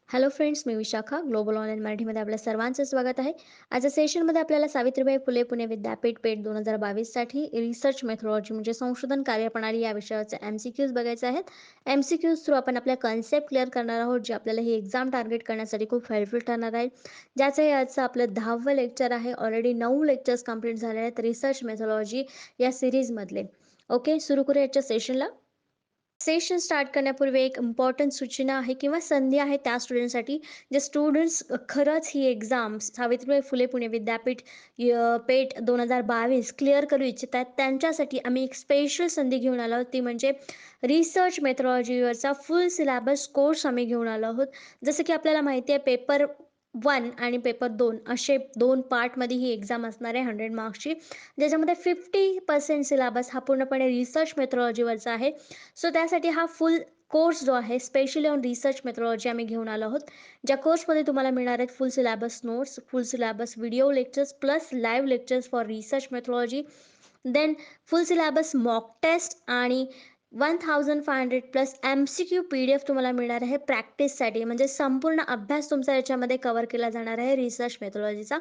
Hello friends, मी Vishakha. Global online मराठीमध्ये आपल्या सर्वांचं स्वागत आहे. आजच्या सेशनमध्ये आपल्याला सावित्रीबाई फुले पुणे विद्यापीठ पेठ 2022साठी रिसर्च मेथॉडॉलॉजी म्हणजे संशोधन कार्यप्रणाली या विषयाचे एम-सी-क्यूज बघायचे आहेत. एम-सी-क्यूज थ्रू आपण आपल्या कन्सेप्ट क्लिअर करणार आहोत, जे आपल्याला ही एक्झाम टार्गेट करण्यासाठी खूप हेल्पफुल ठरणार आहे. ज्याचं हे आजचं आपलं 10वं लेक्चर आहे. ऑलरेडी 9 लेक्चर्स कंप्लीट झाले आहेत रिसर्च मेथॉडॉलॉजी या सिरीजमधले. ओके, सुरू करूया आजच्या सेशनला. सेशन स्टार्ट करण्यापूर्वी एक इम्पॉर्टंट सूचना आहे किंवा संधी आहे त्या स्टुडंटसाठी जे स्टुडंट्स खरंच ही एक्झाम सावित्रीबाई फुले पुणे विद्यापीठ पेठ 2022 क्लिअर करू इच्छितात. त्यांच्यासाठी आम्ही एक स्पेशल संधी घेऊन आलो आहोत, ती म्हणजे रिसर्च मेथॉडॉलॉजीवरचा फुल सिलेबस कोर्स आम्ही घेऊन आलो आहोत. जसं की आपल्याला माहिती आहे, पेपर 1 आणि पेपर 2 असे 2 पार्टमध्ये ही एक्झाम असणार आहे 100 मार्क्सची, ज्याच्यामध्ये 50% सिलेबस हा पूर्णपणे रिसर्च मेथॉडॉलॉजीवरचा आहे. सो त्यासाठी हा फुल कोर्स जो आहे स्पेशली ऑन रिसर्च मेथॉडॉलॉजी आम्ही घेऊन आलो आहोत. ज्या कोर्समध्ये तुम्हाला मिळणार आहेत full syllabus notes, full syllabus video lectures plus live lectures for research methodology, then full syllabus mock test आणि 1500 प्लस एम-सी-क्यू पी-डी-एफ तुम्हाला मिळणार आहे प्रॅक्टिससाठी. म्हणजे संपूर्ण अभ्यास तुमचा याच्यामध्ये कव्हर केला जाणार आहे रिसर्च मेथॉडॉलॉजीचा.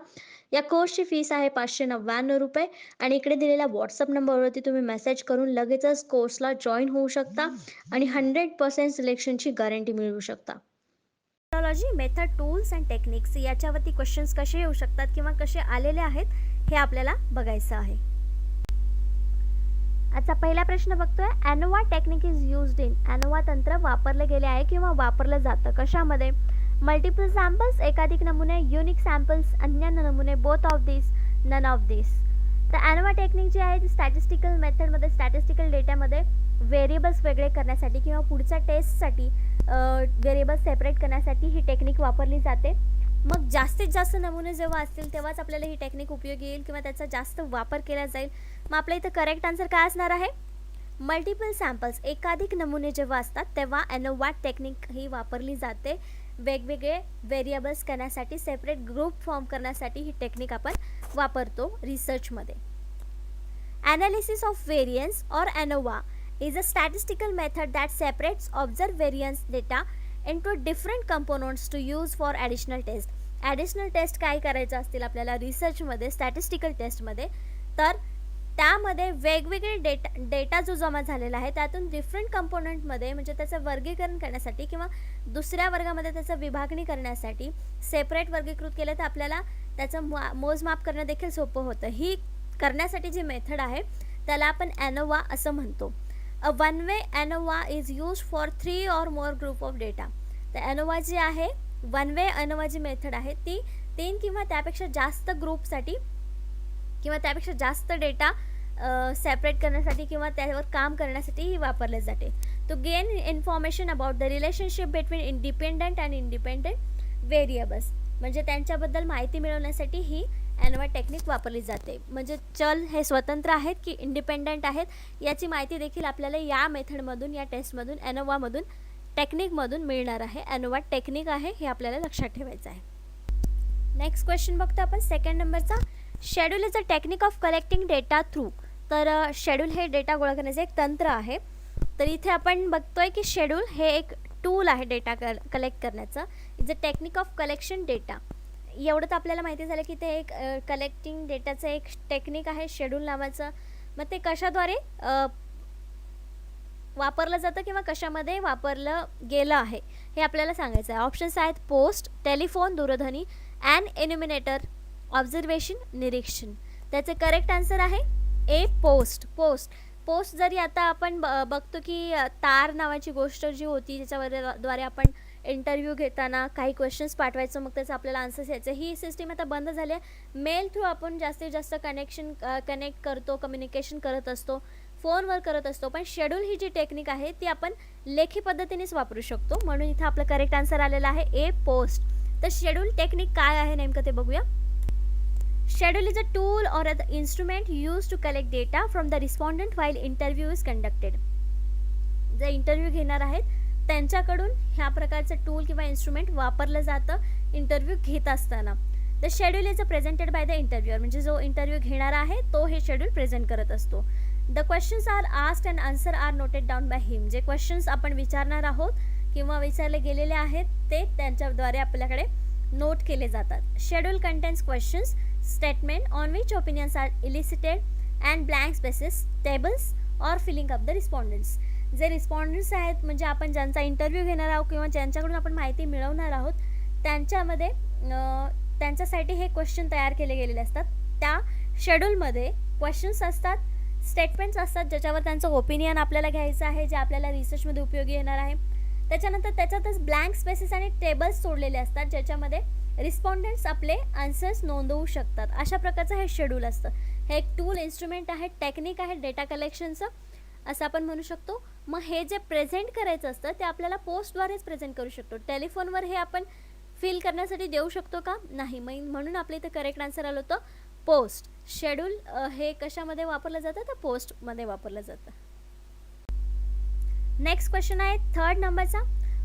या कोर्सची फीस आहे ₹599 आणि इकडे दिलेल्या व्हॉट्सअप नंबरवरती तुम्ही मेसेज करून लगेचच कोर्सला जॉईन होऊ शकता आणि 100% सिलेक्शनची गॅरंटी मिळवू शकता. Technology method tools and techniques याच्यावरती क्वेश्चन्स कसे येऊ शकतात किंवा कसे आलेले आहेत हे आपल्याला बघायचं आहे. आजचा पहिला प्रश्न बघतोय, ANOVA technique is used in. ANOVA तंत्र वापरले गेले आहे किंवा वापरलं जातं कशामध्ये? मल्टिपल सॅम्पल्स, एकाधिक नमुने, युनिक सॅम्पल्स, अन्य नमुने, both of this, none of this. तर एनोवा टेक्निक जी आहे ती स्टॅटिस्टिकल मेथडमध्ये, स्टॅटिस्टिकल डेटामध्ये व्हेरिएबल्स वेगळे करण्यासाठी किंवा पुढच्या टेस्टसाठी व्हेरिएबल्स सेपरेट करण्यासाठी ही टेक्निक वापरली जाते. मग जास्तीत जास्त नमुने जेव्हा असतील तेव्हाच आपल्याला ही टेक्निक उपयोगी येईल किंवा त्याचा जास्त वापर केला जाईल. मग आपल्या इथं करेक्ट आन्सर काय असणार आहे? मल्टिपल सॅम्पल्स, एकाधिक नमुने जेव्हा असतात तेव्हा एनोवा टेक्निक ही वापरली जाते. वेगवेगळे व्हेरिएबल्स करण्यासाठी, सेपरेट ग्रुप फॉर्म करण्यासाठी ही टेक्निक आपण वापरतो रिसर्चमध्ये. Analysis of variance or ANOVA is a statistical method that separates observed variance data into different components to use for additional test. Additional test काय करायचं असतील आपल्याला रिसर्चमध्ये, स्टॅटिस्टिकल टेस्टमध्ये, तर त्यामध्ये वेगवेगळे डेटा जो जमा झालेला आहे त्यातून डिफरंट कंपोनंटमध्ये म्हणजे त्याचं वर्गीकरण करण्यासाठी किंवा दुसऱ्या वर्गामध्ये त्याचं विभागणी करण्यासाठी सेपरेट वर्गीकृत केलं तर आपल्याला त्याचं मोजमाप करणं देखील सोपं होतं. ही करण्यासाठी जी मेथड आहे त्याला आपण एनोवा असं म्हणतो. A one way ANOVA is use for 3 or more group of data. तर एनोवा जी आहे, वन वे एनोवा जी मेथड आहे ती 3 किंवा त्यापेक्षा जास्त ग्रुपसाठी किंवा त्यापेक्षा जास्त डेटा सेपरेट करण्यासाठी किंवा त्यावर काम करण्यासाठी ही वापरले जाते. To gain information about the relationship between independent and independent variables, म्हणजे त्यांच्याबद्दल माहिती मिळवण्यासाठी ही एनोवा टेक्निक वापरली जाते. म्हणजे चल हे स्वतंत्र आहेत की इंडिपेंडंट आहेत याची माहिती देखील आपल्याला या मेथडमधून, या टेस्टमधून, एनोवामधून, टेक्निकमधून मिळणार आहे. एनोवा टेक्निक आहे हे आपल्याला लक्षात ठेवायचं आहे. नेक्स्ट क्वेश्चन बघतो आपण सेकंड नंबरचा. Schedule is a technique of collecting data through. तर शेड्यूल हे डेटा गोळा करण्याचे एक तंत्र आहे. तर इथे आपण बघतोय की शेड्यूल हे एक टूल आहे डेटा कलेक्ट करण्याचं. Is a technique of collection data. एवढं तर आपल्याला माहिती झालं की ते एक कलेक्टिंग डेटाचं एक टेक्निक आहे शेड्यूल नावाचं. मग ते कशाद्वारे वापरलं जातं किंवा कशामध्ये वापरलं गेलं आहे हे आपल्याला सांगायचं आहे. ऑप्शन्स आहेत पोस्ट, टेलिफोन, दूरध्वनी, अँड एन्युमिनेटर, ऑब्झर्वेशन, निरीक्षण. त्याचे करेक्ट आन्सर आहे ए, पोस्ट. पोस्ट जरी आता आपण बघतो की तार नावाची गोष्ट जी होती ज्याच्याद्वारे आपण इंटरव्ह्यू घेताना काही क्वेश्चन्स पाठवायचं, मग त्याचं आपल्याला आन्सर्स यायचं, ही सिस्टीम आता बंद झाली आहे. मेल थ्रू आपण जास्तीत जास्त कनेक्ट करतो, कम्युनिकेशन करत असतो, फोनवर करत असतो. पण शेड्यूल ही जी टेक्निक आहे ती आपण लेखी पद्धतीनेच वापरू शकतो. म्हणून इथं आपलं करेक्ट आन्सर आलेलं आहे ए, पोस्ट. तर शेड्यूल टेक्निक काय आहे नेमकं ते बघूया. Schedule is a tool or an instrument used to collect data from the respondent while interview is conducted. जे इंटरव्ह्यू घेणार आहेत त्यांच्याकडून ह्या प्रकारचं टूल किंवा इन्स्ट्रुमेंट वापरलं जातं इंटरव्ह्यू घेत असताना. The schedule is a presented by the इंटरव्ह्यूअर, म्हणजे जो इंटरव्ह्यू घेणारा आहे तो हे शेड्यूल प्रेझेंट करत असतो. The questions are asked and answer are noted down by him. जे क्वेश्चन्स आपण विचारणार आहोत किंवा विचारले गेलेले आहेत ते त्यांच्याद्वारे आपल्याकडे नोट केले जातात. Schedule contains questions statement on which opinions are elicited and blank spaces tables or filling up the respondents. जे रिस्पॉन्डन्ट्स आहेत म्हणजे आपण ज्यांचा इंटरव्ह्यू घेणार आहोत किंवा ज्यांच्याकडून आपण माहिती मिळवणार आहोत त्यांच्यामध्ये त्यांच्यासाठी हे क्वेश्चन तयार केले गेलेले असतात. त्या शेड्यूलमध्ये क्वेश्चन्स असतात, स्टेटमेंट्स असतात ज्याच्यावर त्यांचं ओपिनियन आपल्याला घ्यायचं आहे, जे आपल्याला रिसर्चमध्ये उपयोगी येणार आहे. त्याच्यानंतर त्याच्यातच ब्लँक स्पेसेस आणि टेबल्स सोडलेले असतात ज्याच्यामध्ये रिस्पॉन्डंट्स आपले आन्सर्स नोंदवू शकतात. अशा प्रकारचं हे शेड्यूल असतं. हे एक टूल इन्स्ट्रुमेंट आहे, टेक्निक आहे डेटा कलेक्शनचं असं आपण म्हणू शकतो. मग हे जे प्रेझेंट करायचं असतं ते आपल्याला पोस्टद्वारेच प्रेझेंट करू शकतो. टेलिफोनवर हे आपण फिल करण्यासाठी देऊ शकतो का? नाही. म्हणून आपल्या इथं करेक्ट आन्सर आलं होतं पोस्ट. शेड्यूल हे कशामध्ये वापरलं जातं तर पोस्टमध्ये वापरलं जातं. नेक्स्ट क्वेश्चन आहे 3rd नंबरचा.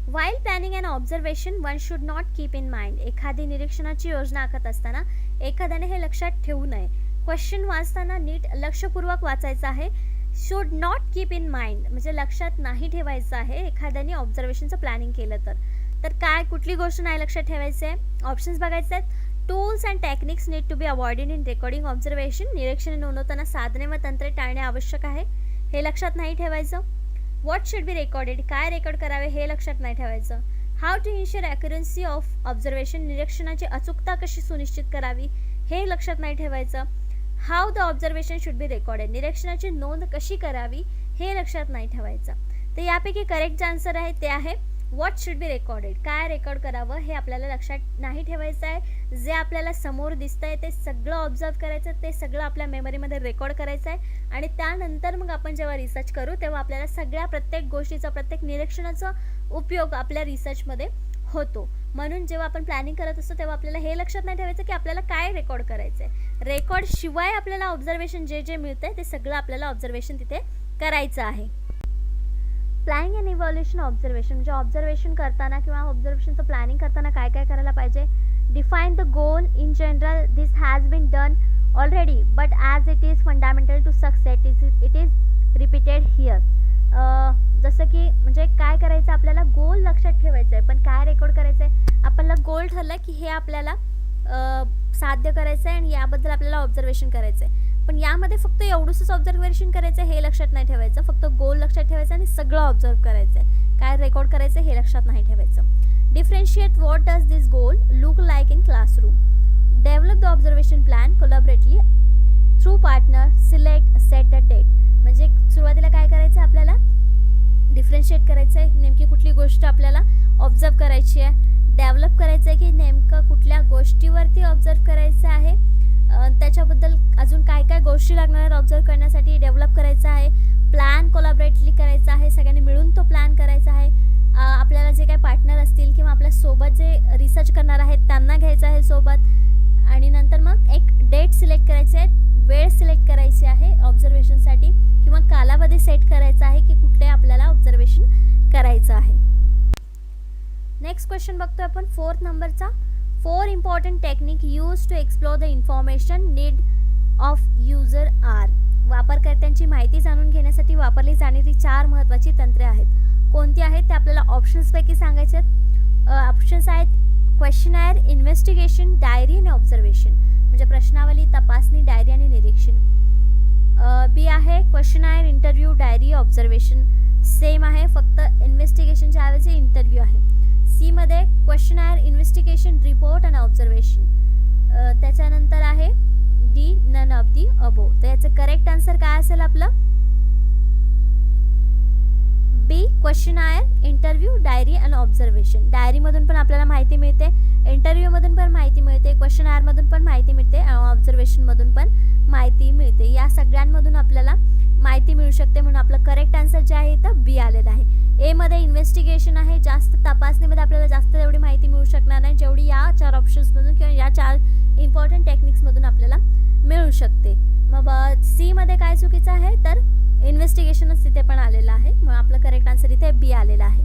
While planning and observation one should not keep in mind. एखादी निरीक्षणाची योजना आखत असताना एखाद्याने हे लक्षात ठेवू नये. क्वेश्चन वाचताना नीट लक्षपूर्वक वाचायचं आहे. Should not keep in mind म्हणजे लक्षात नाही ठेवायचं आहे एखाद्याने ऑब्झर्वेशनचं प्लॅनिंग केलं तर काय कुठली गोष्ट नाही लक्षात ठेवायचं आहे. ऑप्शन्स बघायचे आहेत. Tools and techniques need to be avoided in recording observation. निरीक्षणे नोंदवताना साधने व तंत्रे टाळणे आवश्यक आहे, हे लक्षात नाही ठेवायचं. व्हॉट शुड बी रेकॉर्डेड काय रेकॉर्ड करावे हे लक्षात नाही ठेवायचं. How to ensure accuracy of observation निरीक्षणाची अचूकता कशी सुनिश्चित करावी हे लक्षात नाही ठेवायचं. How the observation should be recorded निरीक्षणाची नोंद कशी करावी हे लक्षात नाही ठेवायचं. तर यापैकी करेक्ट जे आन्सर आहे ते आहे व्हॉट शुड बी रेकॉर्डेड. काय रेकॉर्ड करावं हे आपल्याला लक्षात नाही ठेवायचं आहे. जे आपल्याला समोर दिसतं आहे ते सगळं ऑब्झर्व करायचं, ते सगळं आपल्या मेमरीमध्ये रेकॉर्ड करायचं आहे आणि त्यानंतर मग आपण जेव्हा रिसर्च करू तेव्हा आपल्याला सगळ्या प्रत्येक गोष्टीचा प्रत्येक निरीक्षणाचा उपयोग आपल्या रिसर्चमध्ये होतो. म्हणून जेव्हा आपण प्लॅनिंग करत असतो तेव्हा आपल्याला हे लक्षात नाही ठेवायचं की आपल्याला काय रेकॉर्ड करायचं आहे. रेकॉर्ड शिवाय आपल्याला ऑब्झर्वेशन जे मिळतं ते सगळं आपल्याला ऑब्झर्वेशन तिथे करायचं आहे. प्लॅनिंग अँड इव्हॉल्युशन ऑब्झर्वेशन म्हणजे ऑब्झर्वेशन करताना किंवा ऑब्झर्वेशनचं प्लॅनिंग करताना काय काय करायला पाहिजे. Define the goal in general this has been done already but as it is fundamental to success it is repeated here. जसं की म्हणजे काय करायचं आपल्याला गोल लक्षात ठेवायचं आहे पण काय रेकॉर्ड करायचं आहे. आपल्याला गोल ठरलं की हे आपल्याला साध्य करायचं आहे आणि याबद्दल आपल्याला ऑब्झर्वेशन करायचं आहे. पण यामध्ये फक्त एवढंच ऑब्झर्वेशन करायचं आहे हे लक्षात नाही ठेवायचं. फक्त गोल लक्षात ठेवायचं आणि सगळं ऑब्झर्व करायचं आहे. काय रेकॉर्ड करायचं हे लक्षात नाही ठेवायचं. Differentiate what does this goal look like in classroom. Develop the observation plan collaboratively through partner select set a date. म्हणजे सुरुवातीला काय करायचं आहे आपल्याला डिफरेन्शिएट करायचं आहे नेमकी कुठली गोष्ट आपल्याला ऑब्झर्व करायची आहे. डेव्हलप करायचं आहे की नेमकं कुठल्या गोष्टीवरती ऑब्झर्व करायचं आहे. त्याच्याबद्दल अजून काय काय गोष्टी लागणार आहेत ऑब्झर्व करण्यासाठी डेव्हलप करायचं आहे. प्लॅन कोलॅबरेटली करायचा आहे, सगळ्यांनी मिळून तो प्लॅन करायचा आहे. आपल्याला जे काही पार्टनर असतील किंवा आपल्यासोबत जे रिसर्च करणार आहेत त्यांना घ्यायचं आहे सोबत. आणि नंतर मग एक डेट सिलेक्ट करायची आहे, वेळ सिलेक्ट करायची आहे ऑब्झर्वेशनसाठी किंवा कालावधी सेट करायचा आहे की कुठले आपल्याला ऑब्झर्वेशन करायचं आहे. नेक्स्ट क्वेश्चन बघतोय आपण 4th नंबरचा. 4 important technique used to explore the information need of user are. वापरकर्त्यांची माहिती जाणून घेण्यासाठी वापरली जाणारी 4 महत्त्वाची तंत्रे आहेत. कोणती आहेत ते आपल्याला ऑप्शन्सपैकी सांगायचे आहेत. ऑप्शन्स आहेत क्वेश्चनायर, इन्व्हेस्टिगेशन, डायरी आणि ऑब्झर्वेशन. म्हणजे प्रश्नावली, तपासणी, डायरी आणि निरीक्षण. बी आहे questionnaire, interview, diary, observation. Same आहे फक्त इन्व्हेस्टिगेशनच्या ऐवजी इंटरव्ह्यू आहे. सी मध्ये क्वेश्चनायर, इन्व्हेस्टिगेशन, रिपोर्ट आणि ऑब्झर्वेशन. त्याच्यानंतर आहे डी नन ऑफ दी अबो. तर याचं करेक्ट आन्सर काय असेल आपलं बी क्वेश्चनायर, इंटरव्ह्यू, डायरी आणि ऑब्झर्वेशन. डायरीमधून पण आपल्याला माहिती मिळते, इंटरव्ह्यूमधून पण माहिती मिळते, क्वेश्चनायरमधून पण माहिती मिळते आणि ऑब्झर्वेशनमधून पण माहिती मिळते. या सगळ्यांमधून आपल्याला माहिती मिळू शकते म्हणून आपलं करेक्ट आन्सर जे आहे तर बी आलेलं आहे. ए मध्ये इन्व्हेस्टिगेशन आहे, जास्त तपासणीमध्ये आपल्याला जास्त एवढी माहिती मिळू शकणार नाही जेवढी या 4 ऑप्शन्समधून किंवा या 4 इम्पॉर्टंट टेक्निक्समधून आपल्याला मिळू शकते. मग सी मध्ये काय चुकीचं आहे तर इन्व्हेस्टिगेशनच तिथे पण आलेलं आहे म्हणून आपलं करेक्ट आन्सर इथे बी आलेला आहे.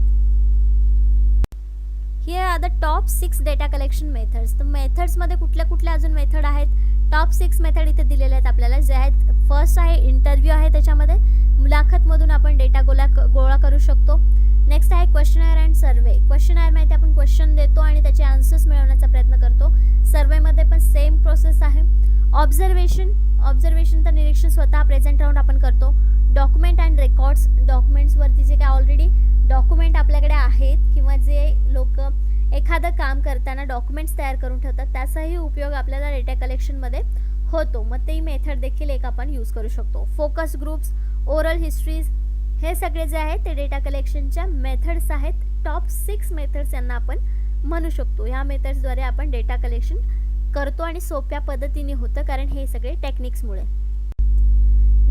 Here are the top 6 data collection methods. तर मेथड्समध्ये कुठल्या कुठल्या अजून मेथड आहेत. टॉप 6 मेथड इथे दिलेले आहेत आपल्याला, जे आहेत फर्स्ट आहे इंटरव्ह्यू आहे. त्याच्यामध्ये मुलाखतमधून आपण डेटा गोळा करू शकतो. नेक्स्ट आहे क्वेश्चनर अँड सर्वे. क्वेश्चनर माहिती आपण क्वेश्चन देतो आणि त्याचे आन्सर्स मिळवण्याचा प्रयत्न करतो. सर्वेमध्ये पण सेम प्रोसेस आहे. ऑब्झर्वेशन तर निरीक्षण स्वतः प्रेझेंट राहून आपण करतो. डॉक्युमेंट अँड रेकॉर्ड्स, डॉक्युमेंट्सवरती जे काय ऑलरेडी डॉक्युमेंट आपल्याकडे आहेत किंवा जे लोक एखादं काम करताना डॉक्युमेंट्स तयार करून ठेवतात त्याचाही उपयोग आपल्याला डेटा कलेक्शनमध्ये होतो. मग ते मेथड देखील एक आपण यूज करू शकतो. फोकस ग्रुप्स, ओरल हिस्ट्रीज, हे सगळे जे आहेत ते डेटा कलेक्शनच्या मेथड्स आहेत. टॉप 6 मेथड्स यांना आपण म्हणू शकतो. ह्या मेथड्सद्वारे आपण डेटा कलेक्शन करतो आणि सोप्या पद्धतीने होतं कारण हे सगळे टेक्निक्समुळे.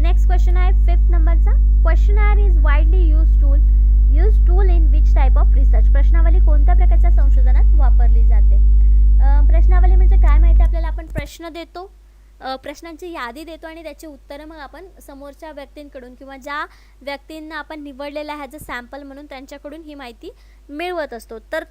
नेक्स्ट क्वेश्चन आहे 5th नंबरचा. Questionnaire is widely use tool in which type of research. प्रश्नावली कोणत्या प्रकारच्या संशोधनात वापरली जाते. प्रश्नावली म्हणजे काय माहिती आपल्याला, आपण प्रश्न देतो, प्रश्नांची यादी देतो आणि त्याची उत्तरं मग आपण समोरच्या व्यक्तींकडून किंवा ज्या व्यक्तींना आपण निवडलेलं आहे ॲज अ सॅम्पल म्हणून त्यांच्याकडून ही माहिती मिळवत असतो. तर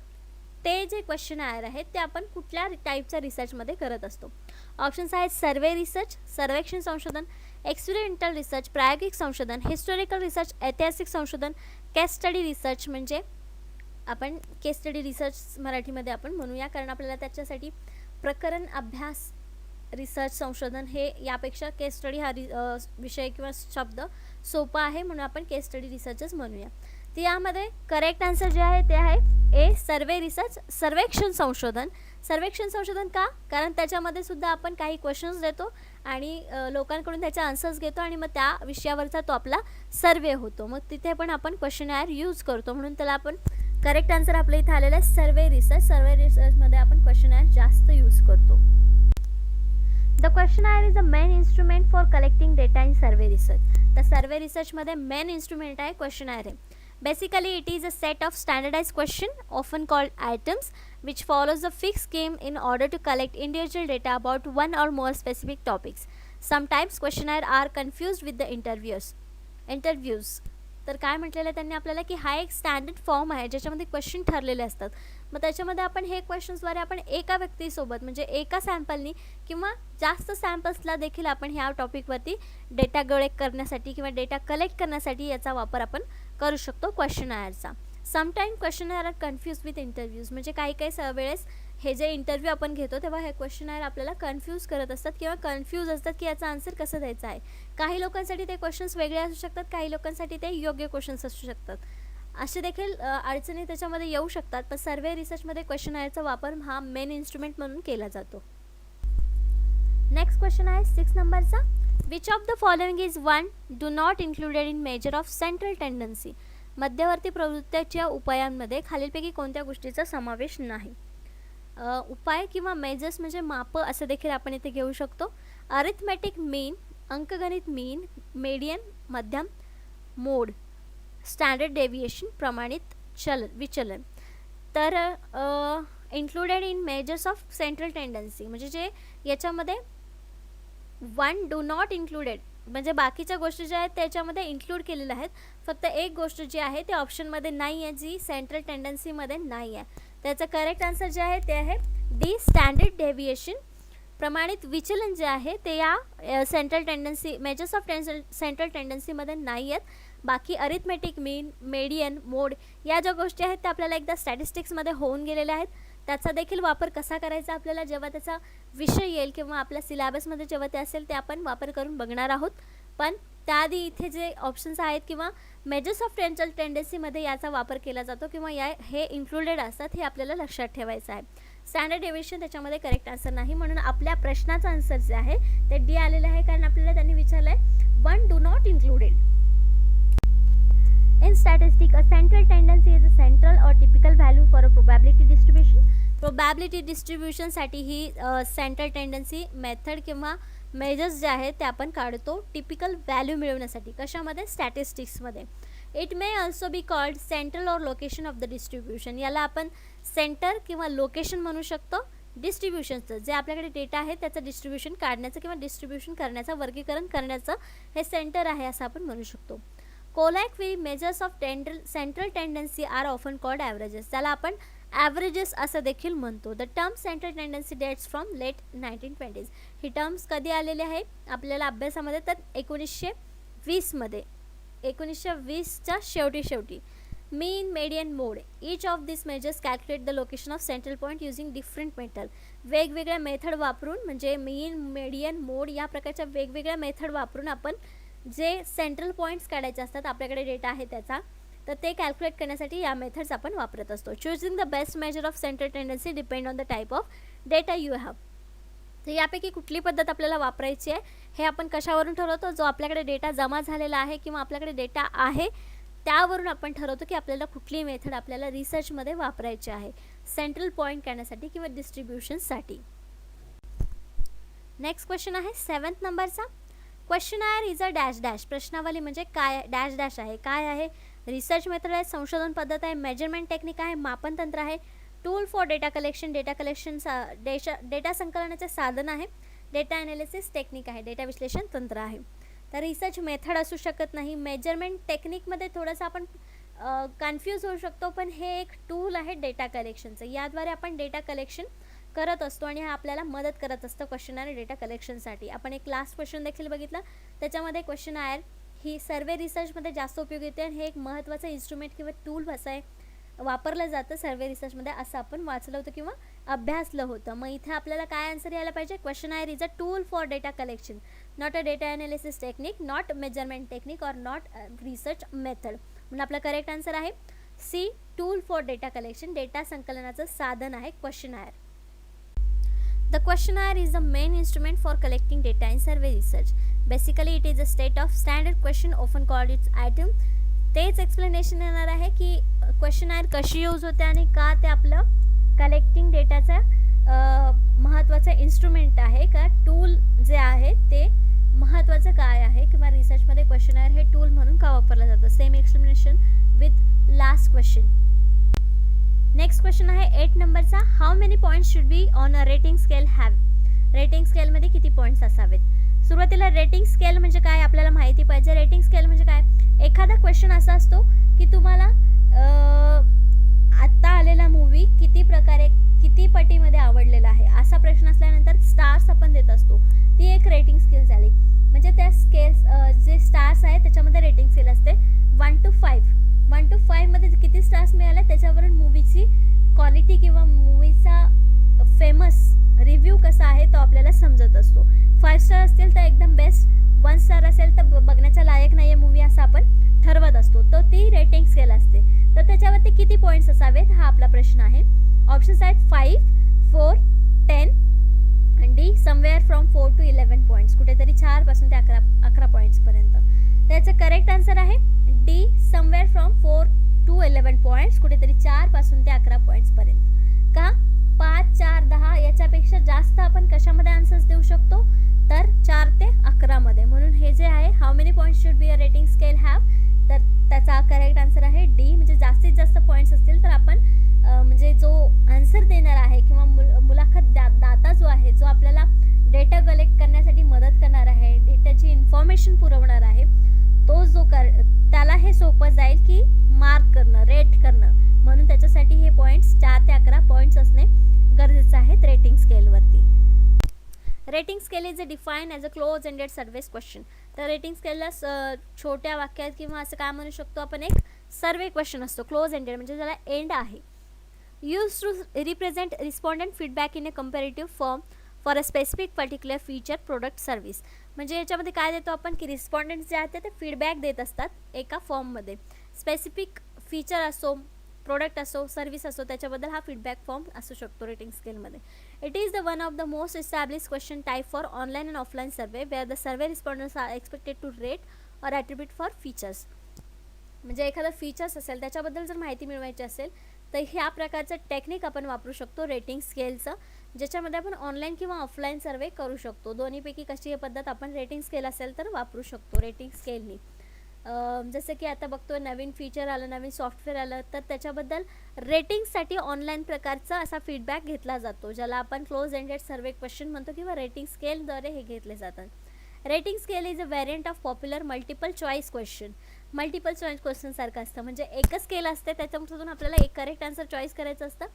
ते जे क्वेश्चनर आहेत ते आपण कुठल्या टाईपच्या रिसर्चमध्ये करत असतो. ऑप्शन्स आहेत सर्वे रिसर्च, सर्वेक्षण संशोधन, एक्सपेरिमेंटल रिसर्च, प्रायोगिक संशोधन, हिस्टॉरिकल रिसर्च, ऐतिहासिक संशोधन, केस स्टडी रिसर्च. म्हणजे आपण केस स्टडी रिसर्च मराठीमध्ये आपण म्हणूया कारण आपल्याला त्याच्यासाठी प्रकरण अभ्यास रिसर्च संशोधन हे यापेक्षा केस स्टडी हा विषय किंवा शब्द सोपा आहे म्हणून आपण केस स्टडी रिसर्चच म्हणूया. तर यामध्ये करेक्ट आन्सर जे आहे ते आहे ए, सर्वे रिसर्च, सर्वेक्षण संशोधन. सर्वेक्षण संशोधन का, कारण त्याच्यामध्ये सुद्धा आपण काही क्वेश्चन्स देतो आणि लोकांकडून त्याचे आन्सर्स घेतो आणि मग त्या विषयावरचा तो आपला सर्वे होतो. मग तिथे पण आपण क्वेश्चनर यूज करतो म्हणून त्याला आपण करेक्ट आन्सर आपल्या इथे आलेला आहे सर्वे रिसर्च. सर्वे रिसर्चमध्ये आपण क्वेश्चनर जास्त यूज करतो. The questionnaire is the main instrument for collecting data in survey research. तर सर्वे रिसर्चमध्ये मेन इन्स्ट्रुमेंट आहे क्वेश्चनर आहे. Basically, it is a set of standardized question, often called items, which follows a fixed scheme in order to collect individual data about one or more specific topics. Sometimes questionnaire are confused with the interviews. तर काय म्हटलेलं आहे त्यांनी आपल्याला की हा एक standard form आहे ज्याच्यामध्ये क्वेश्चन ठरलेले असतात. मग त्याच्यामध्ये आपण हे क्वेश्चन्सद्वारे आपण एका व्यक्तीसोबत म्हणजे एका सॅम्पलनी किंवा जास्त सॅम्पल्सला देखील आपण ह्या टॉपिकवरती डेटा कलेक्ट करण्यासाठी किंवा डेटा कलेक्ट करण्यासाठी याचा वापर आपण करू शकतो क्वेश्चनरचा. Sometime questionnaire are confuse with interviews. म्हणजे काही वेळेस हे जे इंटरव्ह्यू आपण घेतो तेव्हा हे क्वेश्चनर आपल्याला कन्फ्यूज करत असतात किंवा कन्फ्यूज असतात की याचा आन्सर कसं द्यायचा आहे. काही लोकांसाठी ते क्वेश्चन्स वेगळे असू शकतात, काही लोकांसाठी ते योग्य क्वेश्चन्स असू शकतात. असे देखील अडचणी त्याच्यामध्ये येऊ शकतात. पण सर्वे रिसर्चमध्ये क्वेश्चनरचा वापर हा मेन इन्स्ट्रुमेंट म्हणून केला जातो. नेक्स्ट क्वेश्चन आहे 6 नंबरचा. Which of the following is one do not included in measure of central tendency. मध्यवर्ती प्रवृत्तीच्या उपायांमध्ये खालीलपैकी कोणत्या गोष्टीचा समावेश नाही. उपाय किंवा मेजर्स म्हणजे माप असं देखील आपण इथे घेऊ शकतो. अरिथमॅटिक मीन, अंकगणित मीन, मेडियन मध्यम, मोड, स्टँडर्ड डेव्हिएशन प्रमाणित विचलन. तर included in measures of central tendency म्हणजे जे याच्यामध्ये वन डू नॉट इन्क्लुडेड म्हणजे बाकीच्या गोष्टी ज्या आहेत त्याच्यामध्ये इन्क्लूड केलेल्या आहेत. फक्त एक गोष्ट जी आहे ते ऑप्शनमध्ये नाही आहे जी सेंट्रल टेंडन्सीमध्ये नाही आहे. त्याचं करेक्ट आन्सर जे आहे ते आहे डी, स्टँडर्ड डेव्हिएशन. प्रमाणित विचलन जे आहे ते या central tendency measures of central टेंडन्सीमध्ये नाही आहेत. बाकी अरिथमॅटिक मीन, मेडियन, मोड या ज्या गोष्टी आहेत त्या आपल्याला एकदा स्टॅटिस्टिक्समध्ये होऊन गेलेल्या आहेत. त्याचा देखील वापर कसा करायचा आपल्याला जेव्हा त्याचा विषय येईल किंवा आपल्या सिलेबसमध्ये जेव्हा ते असेल ते आपण वापर करून बघणार आहोत. पण त्याआधी इथे जे ऑप्शन्स आहेत किंवा मेजर्स ऑफ सेंट्रल टेंडन्सीमध्ये याचा वापर केला जातो किंवा हे इन्क्लुडेड असतात हे आपल्याला लक्षात ठेवायचं आहे. स्टँडर्ड डेव्हिएशन त्याच्यामध्ये करेक्ट आन्सर नाही म्हणून आपल्या प्रश्नाचा आन्सर जे आहे ते डी आलेलं आहे कारण आपल्याला त्यांनी विचारलं आहे one do not included. In statistics, a central tendency is a central or typical value for a probability distribution. Probability distribution साठी ही सेंट्रल टेंडन्सी मेथड किंवा मेजर्स जे आहेत ते आपण काढतो टिपिकल व्हॅल्यू मिळवण्यासाठी. कशामध्ये? स्टॅटिस्टिक्समध्ये. It may also be called central or location of the distribution. याला आपण सेंटर किंवा लोकेशन म्हणू शकतो. डिस्ट्रीब्युशनचं जे आपल्याकडे डेटा आहे त्याचं डिस्ट्रीब्युशन काढण्याचं किंवा डिस्ट्रीब्युशन करण्याचं वर्गीकरण करण्याचं हे सेंटर आहे असं आपण म्हणू शकतो. Colloquially measures of central tendency are often called averages. त्याला आपण averages असं देखील म्हणतो. The term central tendency dates from late 1920s. He terms कधी आलेले आहे आपल्याला अभ्यासामध्ये तर 1920 मध्ये 1920च्या शेवटी. mean, median, mode. Each of these measures calculate the location of central point using different method. वेगवेगळ्या मेथड वापरून म्हणजे मीन, मेडियन, मोड या प्रकारच्या वेगवेगळ्या मेथड वापरून आपण जे सेंट्रल पॉईंट्स काढायचे असतात, आपल्याकडे डेटा आहे त्याचा, तर ते कॅल्क्युलेट करण्यासाठी या मेथड्स आपण वापरत असतो. Choosing the best measure of centre tendency depend on the type of data you have. तर यापैकी कुठली पद्धत आपल्याला वापरायची आहे हे आपण कशावरून ठरवतो? जो आपल्याकडे डेटा जमा झालेला आहे किंवा आपल्याकडे डेटा आहे त्यावरून आपण ठरवतो की आपल्याला कुठली मेथड आपल्याला रिसर्चमध्ये वापरायची आहे सेंट्रल पॉईंट काढण्यासाठी किंवा डिस्ट्रीब्युशनसाठी. नेक्स्ट क्वेश्चन आहे 7th नंबरचा. Questionnaire is a dash dash. प्रश्नावली म्हणजे काय? डॅश डॅश आहे. काय आहे? रिसर्च मेथड आहे, संशोधन पद्धत आहे, मेजरमेंट टेक्निक आहे, मापन तंत्र आहे, tool for data collection, data संकलनाचे साधन आहे, डेटा ॲनालिसिस टेक्निक आहे, डेटा विश्लेषण तंत्र आहे. तर रिसर्च मेथड असू शकत नाही. मेजरमेंट टेक्निकमध्ये थोडंसं आपण कन्फ्यूज होऊ शकतो, पण हे एक टूल आहे डेटा कलेक्शनचं. याद्वारे आपण डेटा कलेक्शन करत असतो आणि हा आपल्याला मदत करत असतं क्वेश्चनायर डेटा कलेक्शनसाठी. आपण एक लास्ट क्वेश्चन देखील बघितला, त्याच्यामध्ये क्वेश्चनायर ही सर्वे रिसर्चमध्ये जास्त उपयोगी येते आणि हे एक महत्त्वाचं इन्स्ट्रुमेंट किंवा टूल असं आहे वापरलं जातं सर्वे रिसर्चमध्ये, असं आपण वाचलं होतं किंवा अभ्यासलं होतं. मग इथे आपल्याला काय आन्सर यायला पाहिजे? Questionnaire is a tool for data collection, not a data analysis technique, not measurement technique और नॉट रिसर्च मेथड. म्हणून आपला करेक्ट आन्सर आहे C, tool for data collection. Data संकलनाचं साधन आहे questionnaire. The questionnaire is the main instrument for collecting data in survey research. Basically, it is a state of standard question, often called its item. तेच explanation येणार आहे की questionnaire कशी use होते आणि का ते आपलं कलेक्टिंग डेटाचं महत्त्वाचं इन्स्ट्रुमेंट आहे, का टूल जे आहे ते महत्त्वाचं काय आहे किंवा रिसर्चमध्ये क्वेश्चनायर हे टूल म्हणून का वापरलं जातं. Same explanation with last question. Next question आहे 8 नंबरचा. How many points should be on a rating scale have. Rating स्केलमध्ये किती पॉईंट्स असावेत? सुरुवातीला रेटिंग स्केल म्हणजे काय आपल्याला माहिती पाहिजे. रेटिंग स्केल म्हणजे काय? एखादा क्वेश्चन असा असतो की तुम्हाला आत्ता आलेला मूवी किती पटीमध्ये आवडलेला आहे असा प्रश्न असल्यानंतर स्टार्स आपण देत असतो. ती एक रेटिंग स्केल झाली. म्हणजे त्या स्केल्स जे स्टार्स आहेत त्याच्यामध्ये रेटिंग स्केल असते 1 to 5. 1 to 5 मध्ये किती स्टार्स मिळाले त्याच्यावरून मूवीची क्वालिटी किंवा मूवीचा फेमस रिव्ह्यू कसा आहे तो आपल्याला समजत असतो. 5 स्टार असतील तर एकदम बेस्ट, 1 स्टार असेल तर बघण्याच्या लायक नाही आहे मूवी असं आपण ठरवत असतो. तर ती रेटिंग स्केल असते. तर त्याच्यावरती किती पॉईंट्स असावेत हा आपला प्रश्न आहे. ऑप्शन्स आहेत 5, 4, 10 आणि D somewhere from 4 to 11 points. कुठेतरी 4 पासून ते 11 पॉईंट्सपर्यंत. त्याचं करेक्ट आन्सर आहे D, somewhere from 4 to 11 points. कुठेतरी 4 पासून ते 11 पॉईंट्सपर्यंत. का 5, 4, 10 याच्यापेक्षा जास्त आपण कशामध्ये आन्सर्स देऊ शकतो? तर 4 ते 11 मध्ये. म्हणून हे जे आहे how many points should be a rating scale have, तर त्याचा करेक्ट आन्सर आहे डी. म्हणजे जास्तीत जास्त पॉईंट्स असतील तर आपण म्हणजे जो आन्सर देणार आहे किंवा मुलाखत दाता जो आहे, जो आपल्याला डेटा कलेक्ट करण्यासाठी मदत करणार आहे, डेटाची इन्फॉर्मेशन पुरवणार आहे, तो जो त्याला हे सोपं जाईल की मार्क करणं, रेट करणं. म्हणून त्याच्यासाठी हे पॉईंट्स 4 ते 11 पॉईंट्स असणे गरजेचं आहे रेटिंग स्केलवरती. Rating scale is define as a close ended surveys question. तर रेटिंग स्केलला छोट्या वाक्यात किंवा असं काय म्हणू शकतो आपण, एक सर्वे क्वेश्चन असतो क्लोज एंडेड म्हणजे त्याला एंड आहे. Use to represent respondent feedback in a comparative form for a specific particular feature, product, service. म्हणजे याच्यामध्ये काय देतो आपण की रिस्पॉन्डंट जे आहेत ते फीडबॅक देत असतात एका फॉर्ममध्ये. स्पेसिफिक फीचर असो, प्रोडक्ट असो, सर्व्हिस असो, त्याच्याबद्दल हा फीडबॅक फॉर्म असू शकतो रेटिंग स्केलमध्ये. It is the one of the most establish question type for online and offline survey where the survey responders are expected to rate or attribute for features. म्हणजे एखादा features असेल त्याच्याबद्दल जर माहिती मिळवायची असेल तर ह्या प्रकारचं टेक्निक आपण वापरू शकतो रेटिंग स्केलचं, ज्याच्यामध्ये आपण ऑनलाईन किंवा ऑफलाईन सर्वे करू शकतो. दोन्हीपैकी कशी ही पद्धत आपण रेटिंग स्केल असेल तर वापरू शकतो रेटिंग स्केलनी. जसं की आता बघतो नवीन फीचर आलं, नवीन सॉफ्टवेअर आलं तर त्याच्याबद्दल रेटिंगसाठी ऑनलाईन प्रकारचा असा फीडबॅक घेतला जातो, ज्याला आपण क्लोज एंडेड सर्वे क्वेश्चन म्हणतो किंवा रेटिंग स्केलद्वारे हे घेतले जातात. Rating scale is a variant of popular multiple choice question. Multiple choice question सारखं असतं, म्हणजे एकच स्केल असते त्याच्यामधून आपल्याला एक करेक्ट आन्सर चॉईस करायचं असतं,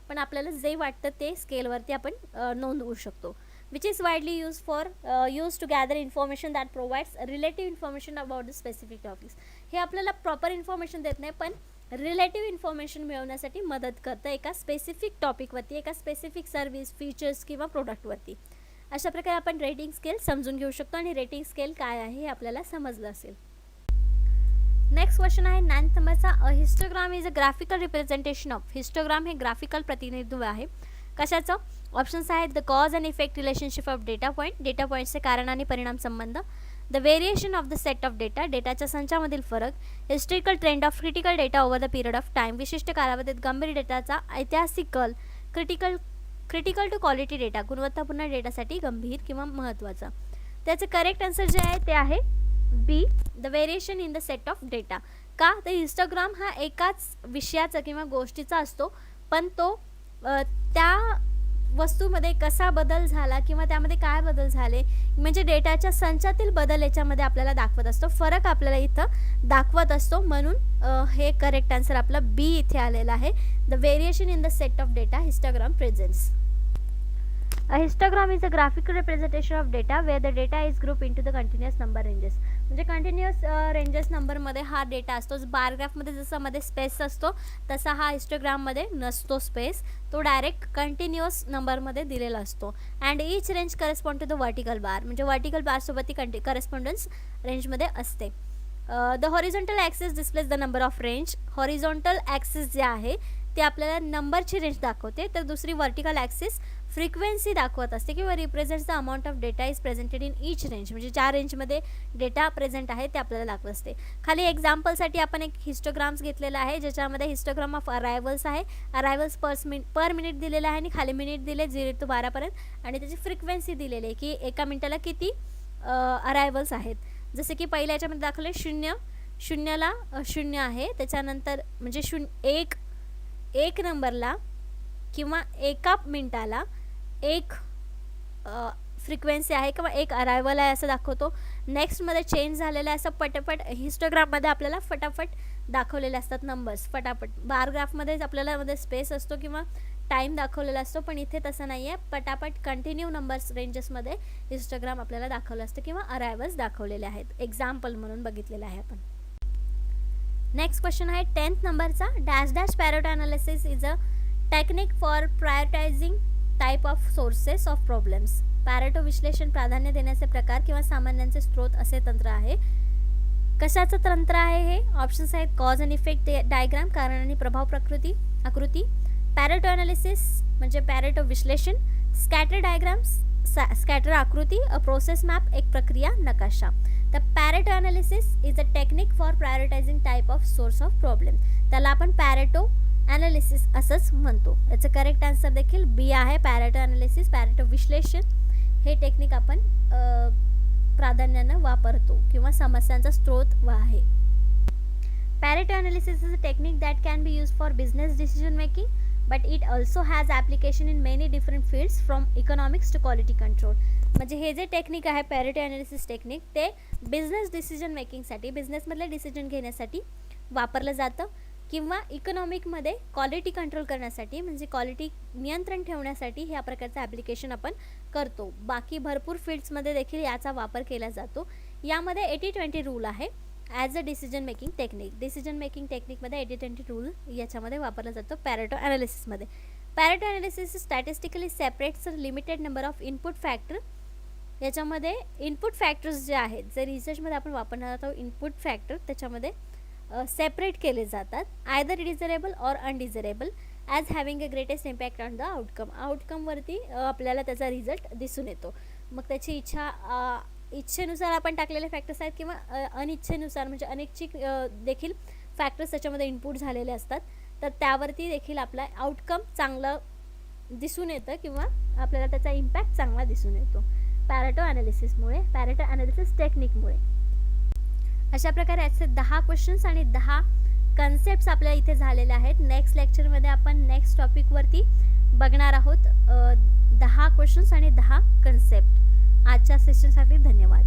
पण आपल्याला जे वाटतं ते स्केलवरती आपण नोंदवू शकतो. which is widely used to gather information that provides relative information about the specific topics. हे आपल्याला प्रॉपर इन्फॉर्मेशन देत नाही, पण रिलेटिव्ह इन्फॉर्मेशन मिळवण्यासाठी मदत करतं एका स्पेसिफिक टॉपिकवरती, एका स्पेसिफिक सर्व्हिस, फीचर्स किंवा प्रोडक्टवरती. अशा प्रकारे आपण रेटिंग स्केल समजून घेऊ शकतो आणि रेटिंग स्केल काय आहे हे आपल्याला समजलं असेल. नेक्स्ट क्वेश्चन आहे 9th नंबरचा. अ histogram is a graphical representation of. Histogram हे ग्राफिकल प्रतिनिधित्व आहे. कशाचं? ऑप्शन्स आहेत the cause and effect relationship of data point, data पॉईंटचे कारण आणि परिणाम संबंध, the variation of the set of data, डेटाच्या संचामधील फरक, historical trend of critical data over the period of time, विशिष्ट कालावधीत गंभीर डेटाचा ऐतिहासिक कल, क्रिटिकल टू क्वालिटी डेटा, गुणवत्तापूर्ण डेटासाठी गंभीर किंवा महत्त्वाचा. त्याचं करेक्ट आन्सर जे आहे ते आहे B, the variation in the set of data. का? तर हिस्टोग्राम हा एकाच विषयाचा किंवा गोष्टीचा असतो, पण तो त्या वस्तूमध्ये कसा बदल झाला किंवा त्यामध्ये काय बदल झाले म्हणजे डेटाच्या संचातील बदल याच्यामध्ये आपल्याला दाखवत असतो, फरक आपल्याला इथं दाखवत असतो. म्हणून हे करेक्ट आन्सर आपलं बी इथे आलेलं आहे. The variation in the set of data histogram presents. A histogram is a graphical representation of data where the data is grouped into the continuous number ranges. म्हणजे कंटिन्युअस रेंजेस नंबरमध्ये हा data असतो. बारग्राफमध्ये जसं मध्ये स्पेस असतो तसा हा हिस्टोग्राममध्ये नसतो स्पेस, तो डायरेक्ट कंटिन्युअस नंबरमध्ये दिलेला असतो. And each range correspond to the vertical bar, म्हणजे वर्टिकल बारसोबत ती करस्पॉन्डन्स रेंजमध्ये असते. The horizontal axis displays the number of range. Horizontal axis जे आहे ते आपल्याला नंबरची रेंज दाखवते, तर दुसरी वर्टिकल ॲक्सिस फ्रिक्वेन्सी दाखवत असते किंवा represents the amount of data is presented in each range, म्हणजे ज्या रेंजमध्ये डेटा प्रेझेंट आहे ते आपल्याला दाखवत असते. खाली एक्झाम्पलसाठी आपण एक हिस्टोग्राम्स घेतलेला आहे ज्याच्यामध्ये हिस्टोग्राम ऑफ अरायवल्स आहे. अरायवल्स पर मिनिट दिलेलं आहे आणि खाली मिनिट दिले 0 to 12 पर्यंत आणि त्याची फ्रिक्वेन्सी दिलेली आहे की एका मिनिटाला किती अरायवल्स आहेत. जसे की पहिल्या याच्यामध्ये दाखवले 0ला 0 आहे, त्याच्यानंतर म्हणजे 1 नंबरला किंवा एका मिनिटाला 1 फ्रिक्वेन्सी आहे किंवा 1 अरायवल आहे असं दाखवतो. नेक्स्टमध्ये चेंज झालेलं आहे असं पटापट हिस्टोग्राममध्ये आपल्याला फटाफट दाखवलेले असतात नंबर्स फटाफट. बारग्राफमध्येच आपल्याला मध्ये स्पेस असतो किंवा टाईम दाखवलेला असतो, पण इथे तसं नाही आहे. पटापट कंटिन्यू नंबर्स रेंजेसमध्ये हिस्टोग्राम आपल्याला दाखवलं असतं किंवा अरायवल्स दाखवलेले आहेत. एक्झाम्पल म्हणून बघितलेलं आहे आपण. नेक्स्ट क्वेश्चन आहे 10th नंबरचा. Dash Pareto analysis is a technique for prioritising type of sources of problems. Pareto विश्लेषण प्राधान्य देण्याचे प्रकार किंवा सामान्यांचे स्रोत असे तंत्र आहे. कशाचं तंत्र आहे हे? ऑप्शन्स आहेत कॉज अँड इफेक्ट डायग्राम, कारण आणि प्रभाव आकृती, पॅरेटो अनालिसिस म्हणजे पॅरेटो विश्लेषण, स्कॅटर डायग्राम्स स्कॅटर आकृती, अ प्रोसेस मॅप एक प्रक्रिया नकाशा. The Pareto analysis is a technique for prioritising type of source of problem. त्याला आपण पॅरेटो ॲनालिसिस असंच म्हणतो. याचं करेक्ट आन्सर देखील बी आहे. पॅरेटो ॲनालिसिस, पॅरेटो विश्लेषण हे टेक्निक आपण प्राधान्यानं वापरतो किंवा समस्यांचा स्रोत आहे. Pareto analysis is a technique that can be use for business decision making, but it also has application in many different fields from economics to quality control. म्हणजे हे जे टेक्निक आहे पॅरेटो ॲनालिसिस टेक्निक ते business decision मेकिंगसाठी, बिझनेसमधले decision घेण्यासाठी वापरलं जातं किंवा इकॉनॉमिकमध्ये क्वालिटी कंट्रोल करण्यासाठी म्हणजे क्वालिटी नियंत्रण ठेवण्यासाठी ह्या प्रकारचं ॲप्लिकेशन आपण करतो. बाकी भरपूर फील्ड्समध्ये देखील याचा वापर केला जातो. यामध्ये 80-20 रूल आहे as a decision making technique. Decision making टेक्निकमध्ये 80-20 रूल याच्यामध्ये वापरला जातो पॅरेटो ॲनालिसिसमध्ये. Pareto analysis statistically separates limited number of input factor. याच्यामध्ये इनपुट फॅक्टर्स जे आहेत जे रिसर्चमध्ये आपण वापरणार आहोत इनपुट फॅक्टर त्याच्यामध्ये सेपरेट केले जातात either desirable or undesirable as having a greatest impact on the outcome. आउटकमवरती आपल्याला त्याचा रिझल्ट दिसून येतो. मग त्याची इच्छेनुसार आपण टाकलेले फॅक्टर्स आहेत किंवा अनिच्छेनुसार म्हणजे अनैच्छिक देखील फॅक्टर्स त्याच्यामध्ये इनपुट झालेले असतात, तर त्यावरती देखील आपला आउटकम चांगलं दिसून येतं किंवा आपल्याला त्याचा इम्पॅक्ट चांगला दिसून येतो पॅरेटो ॲनालिसिसमुळे, पॅरेटो ॲनालिसिस टेक्निकमुळे. अशा प्रकारे याचे 10 क्वेश्चन्स आणि 10 कन्सेप्ट्स आपल्या इथे झालेले आहेत. नेक्स्ट लेक्चरमध्ये आपण नेक्स्ट टॉपिकवरती बघणार आहोत 10 क्वेश्चन्स आणि 10 कन्सेप्ट. आजच्या सेशनसाठी धन्यवाद.